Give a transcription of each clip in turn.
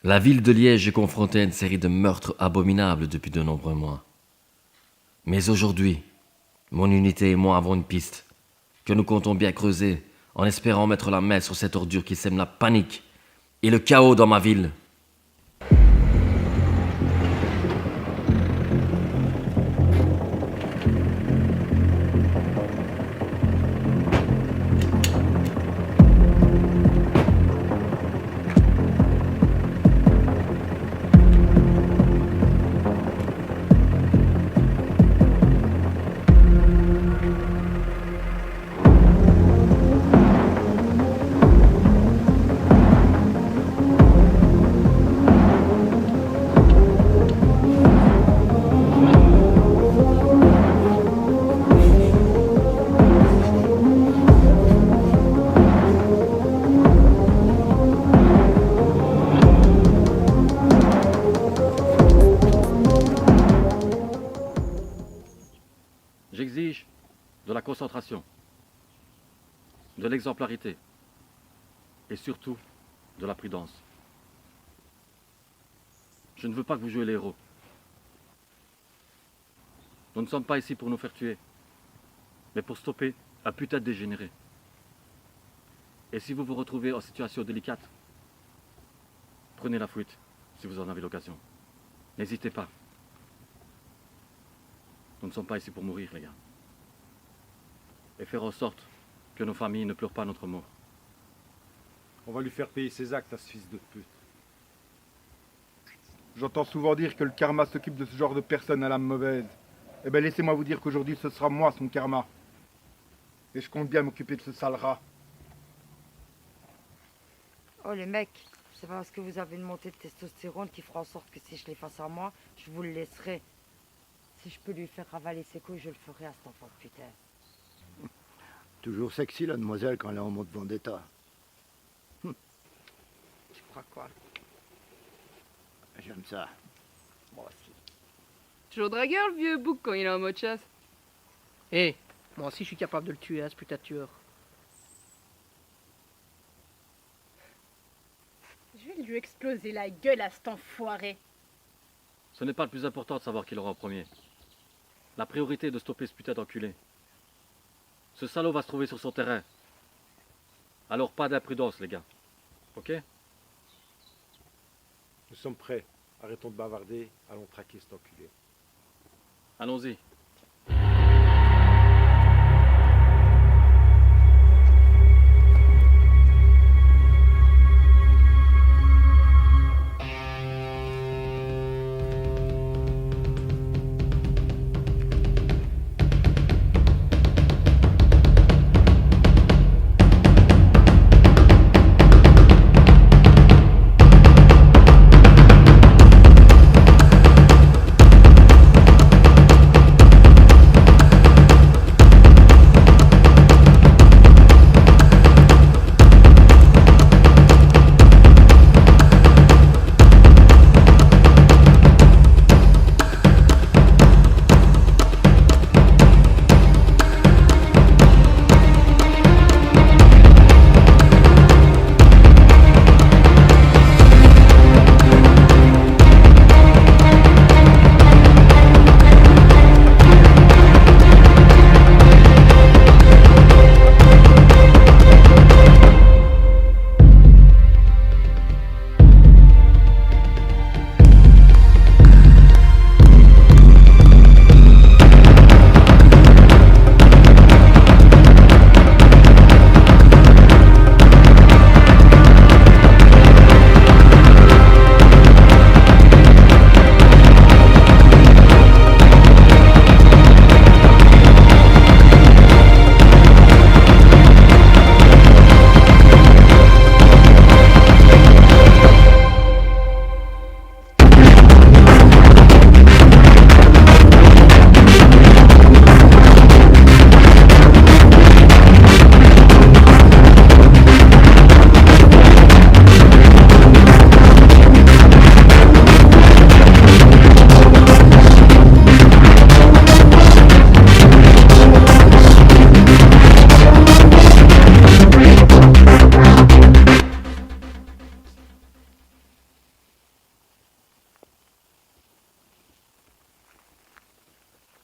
La ville de Liège est confrontée à une série de meurtres abominables depuis de nombreux mois. Mais aujourd'hui, mon unité et moi avons une piste que nous comptons bien creuser en espérant mettre la main sur cette ordure qui sème la panique et le chaos dans ma ville. J'exige de la concentration, de l'exemplarité et surtout de la prudence. Je ne veux pas que vous jouiez les héros. Nous ne sommes pas ici pour nous faire tuer, mais pour stopper un putain de dégénéré. Et si vous vous retrouvez en situation délicate, prenez la fuite si vous en avez l'occasion. N'hésitez pas. Nous ne sommes pas ici pour mourir, les gars. Et faire en sorte que nos familles ne pleurent pas notre mort. On va lui faire payer ses actes à ce fils de pute. J'entends souvent dire que le karma s'occupe de ce genre de personnes à l'âme mauvaise. Eh bien laissez-moi vous dire qu'aujourd'hui ce sera moi son karma. Et je compte bien m'occuper de ce sale rat. Oh les mecs, c'est pas parce que vous avez une montée de testostérone qui fera en sorte que si je l'ai face à moi, je vous le laisserai. Si je peux lui faire ravaler ses couilles, je le ferai à cet enfant de putain. Toujours sexy la demoiselle quand elle est en mode vendetta. Tu crois quoi? J'aime ça. Moi aussi. Toujours dragueur le vieux bouc quand il est en mode chasse. Hé, moi aussi je suis capable de le tuer, ce putain de tueur. Je vais lui exploser la gueule à cet enfoiré. Ce n'est pas le plus important de savoir qui l'aura en premier. La priorité est de stopper ce putain d'enculé. Ce salaud va se trouver sur son terrain. Alors pas d'imprudence, les gars. Ok? Nous sommes prêts. Arrêtons de bavarder. Allons traquer cet enculé. Allons-y.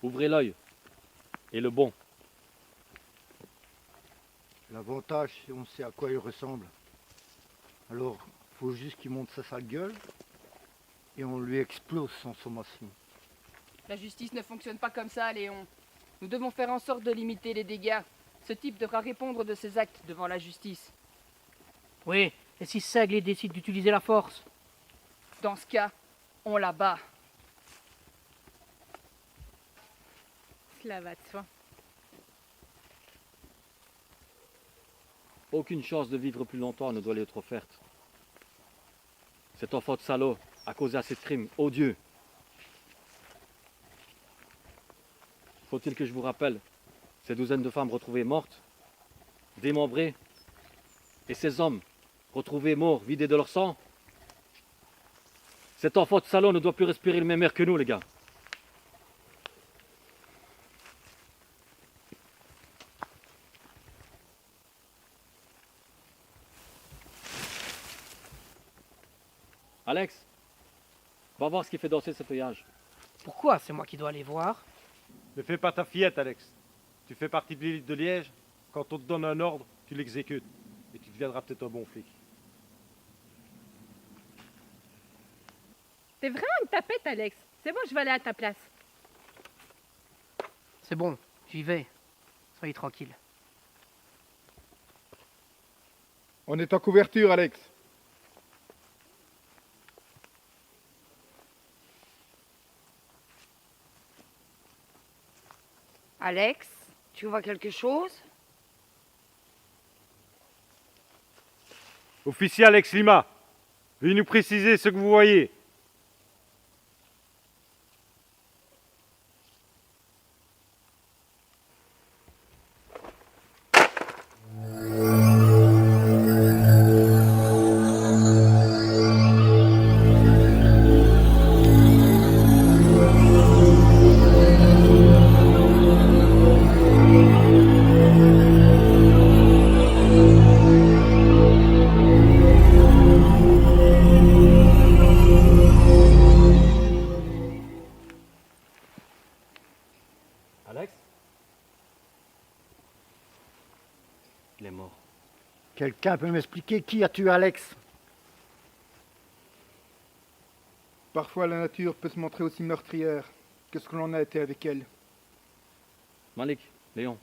Ouvrez l'œil. Et le bon. L'avantage, c'est on sait à quoi il ressemble. Alors, faut juste qu'il monte sa sale gueule et on lui explose son sommation. La justice ne fonctionne pas comme ça, Léon. Nous devons faire en sorte de limiter les dégâts. Ce type devra répondre de ses actes devant la justice. Oui, et si Seigle décide d'utiliser la force? Dans ce cas, on la bat. Cela va de soi. Aucune chance de vivre plus longtemps ne doit lui être offerte. Cet enfant de salaud a causé assez de crimes odieux. Faut-il que je vous rappelle ces douzaines de femmes retrouvées mortes, démembrées, et ces hommes retrouvés morts, vidés de leur sang? Cet enfant de salaud ne doit plus respirer le même air que nous, les gars. Alex, va voir ce qui fait danser ce feuillage. Pourquoi c'est moi qui dois aller voir? Ne fais pas ta fillette, Alex. Tu fais partie de l'élite de Liège. Quand on te donne un ordre, tu l'exécutes. Et tu deviendras peut-être un bon flic. T'es vraiment une tapette, Alex. C'est bon, je vais aller à ta place. C'est bon, j'y vais. Soyez tranquille. On est en couverture, Alex. Alex, tu vois quelque chose? Officier Alex Lima, veuillez nous préciser ce que vous voyez. Alex? Il est mort. Quelqu'un peut m'expliquer qui a tué Alex? Parfois, la nature peut se montrer aussi meurtrière que ce que l'on a été avec elle. Malik, Léon,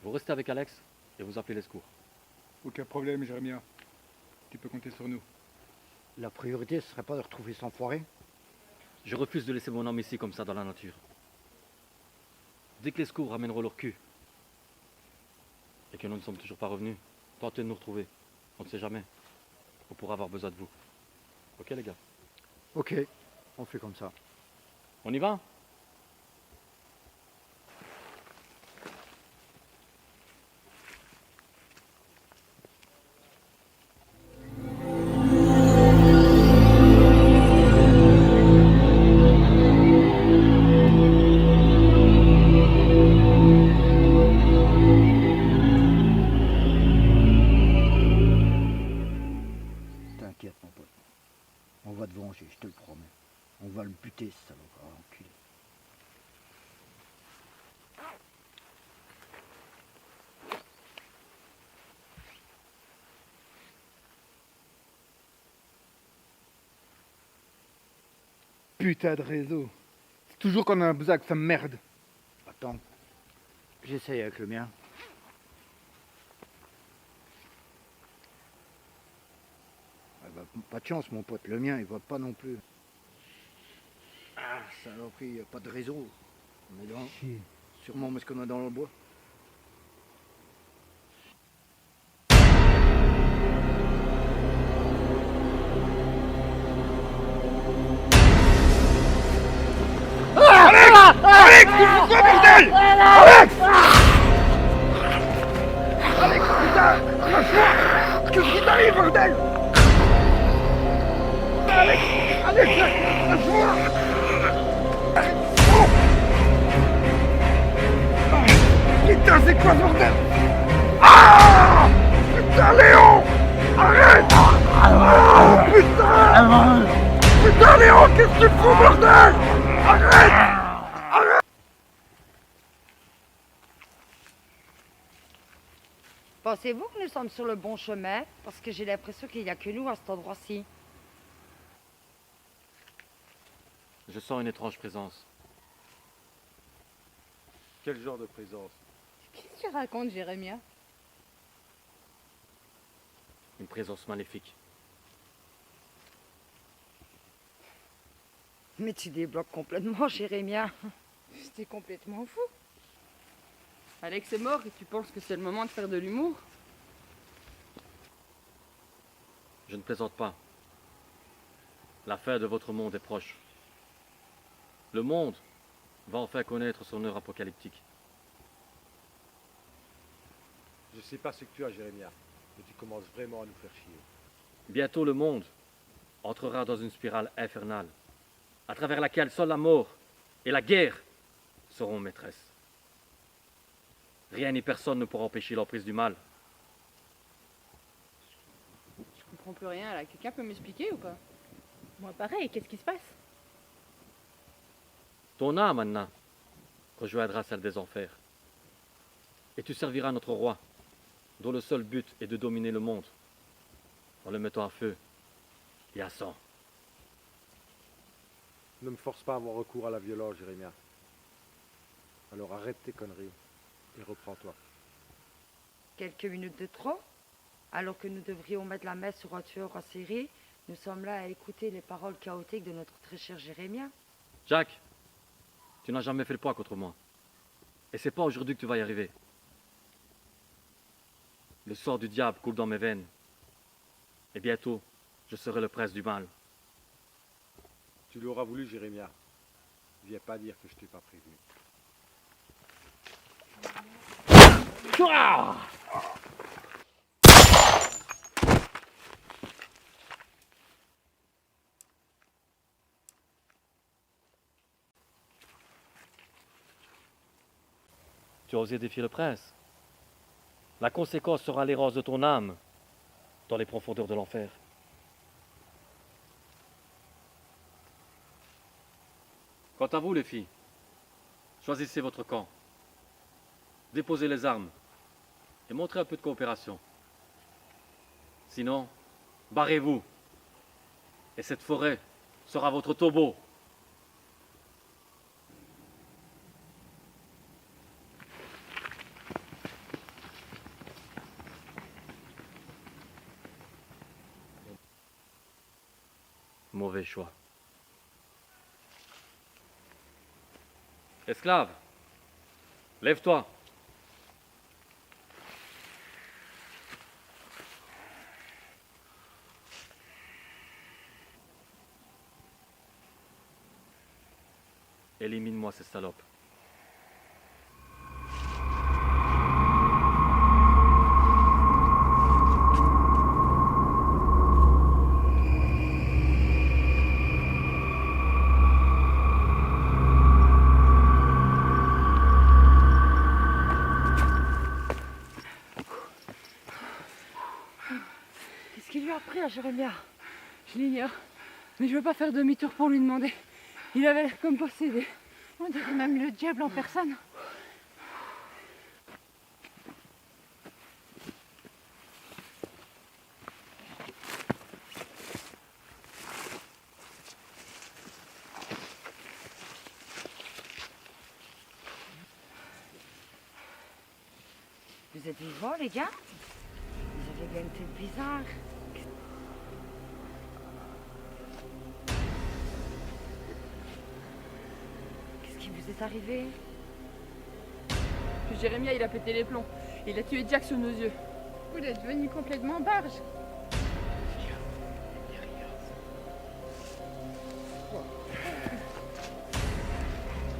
vous restez avec Alex et vous appelez les secours. Aucun problème, Jérémia. Tu peux compter sur nous. La priorité, ce serait pas de retrouver cet enfoiré? Je refuse de laisser mon homme ici comme ça dans la nature. Dès que les secours ramèneront leur cul et que nous ne sommes toujours pas revenus, tentez de nous retrouver. On ne sait jamais. On pourra avoir besoin de vous. Ok les gars? Ok, on fait comme ça. On y va? T'inquiète, mon pote. On va te venger, je te le promets. On va le buter, ce salopard, enculé. Putain de réseau. C'est toujours qu'on a un besoin que ça me merde. Attends, j'essaye avec le mien. Ah bah, pas de chance, mon pote, le mien, il va pas non plus. Ah, saloperie, y a pas de réseau. On est dans... Sûrement parce qu'on est dans le bois. Putain, c'est quoi ce bordel? Ah! Putain, Léon! Arrête! Ah, putain! Putain, Léon, qu'est-ce que tu fous, bordel? Arrête! Pensez-vous que nous sommes sur le bon chemin? Parce que j'ai l'impression qu'il n'y a que nous à cet endroit-ci. Je sens une étrange présence. Quel genre de présence? Qu'est-ce que tu racontes, Jérémia? Une présence maléfique. Mais tu débloques complètement, Jérémia. J'étais complètement fou. Alex est mort et tu penses que c'est le moment de faire de l'humour? Je ne plaisante pas. La fin de votre monde est proche. Le monde va enfin connaître son heure apocalyptique. Je sais pas ce que tu as, Jérémia, mais tu commences vraiment à nous faire chier. Bientôt le monde entrera dans une spirale infernale, à travers laquelle seule la mort et la guerre seront maîtresses. Rien ni personne ne pourra empêcher l'emprise du mal. Je comprends plus rien là. Quelqu'un peut m'expliquer ou pas? Moi, pareil, qu'est-ce qui se passe? Ton âme, Anna, rejoindra celle des enfers. Et tu serviras notre roi, dont le seul but est de dominer le monde, en le mettant à feu et à sang. Ne me force pas à avoir recours à la violence, Jérémia. Alors arrête tes conneries et reprends-toi. Quelques minutes de trop? Alors que nous devrions mettre la messe sur un tueur en série, nous sommes là à écouter les paroles chaotiques de notre très cher Jérémia. Jacques, tu n'as jamais fait le poids contre moi. Et c'est pas aujourd'hui que tu vas y arriver. Le sang du diable coule dans mes veines. Et bientôt, je serai le prince du mal. Tu l'auras voulu, Jérémia. Viens pas dire que je t'ai pas prévenu. Tu as osé défier le prince. La conséquence sera l'errance de ton âme dans les profondeurs de l'enfer. Quant à vous, les filles, choisissez votre camp. Déposez les armes et montrez un peu de coopération. Sinon, barrez-vous. Et cette forêt sera votre tombeau. Mauvais choix. Esclave, lève-toi. Élimine-moi ces salopes. Qu'est-ce qu'il lui a pris à Jérémia? Je l'ignore. Mais je veux pas faire demi-tour pour lui demander. Il avait l'air comme possédé. On dirait même le diable en personne. Vous êtes vivants, les gars? Vous avez bien une tête bizarre. Qu'est-ce qui vous est arrivé? Jérémia, il a pété les plombs. Il a tué Jack sous nos yeux. Vous êtes devenu complètement barge.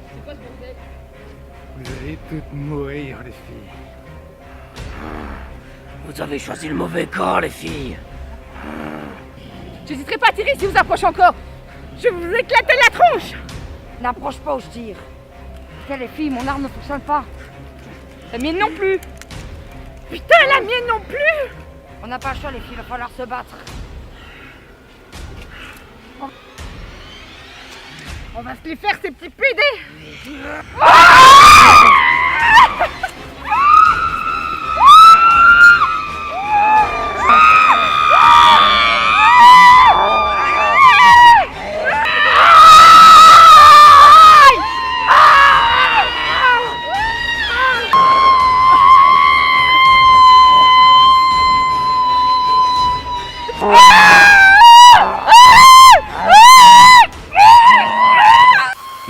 C'est quoi ce bordel? Vous allez toutes mourir, les filles. Vous avez choisi le mauvais camp, les filles. J'hésiterai pas à tirer si vous approchez encore. Je vais vous éclater la tronche. N'approche pas où je tire. Putain, les filles, mon arme ne fonctionne pas. La mienne non plus. Putain, la mienne non plus. On n'a pas le choix, les filles, il va falloir se battre. On va se les faire, ces petits pédés.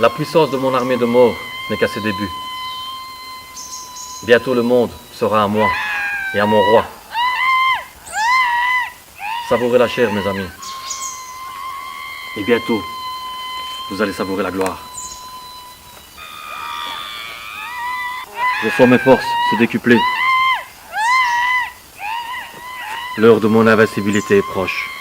La puissance de mon armée de morts n'est qu'à ses débuts. Bientôt le monde sera à moi et à mon roi. Savourez la chair, mes amis. Et bientôt, vous allez savourer la gloire. Je sens mes forces se décupler. L'heure de mon invincibilité est proche.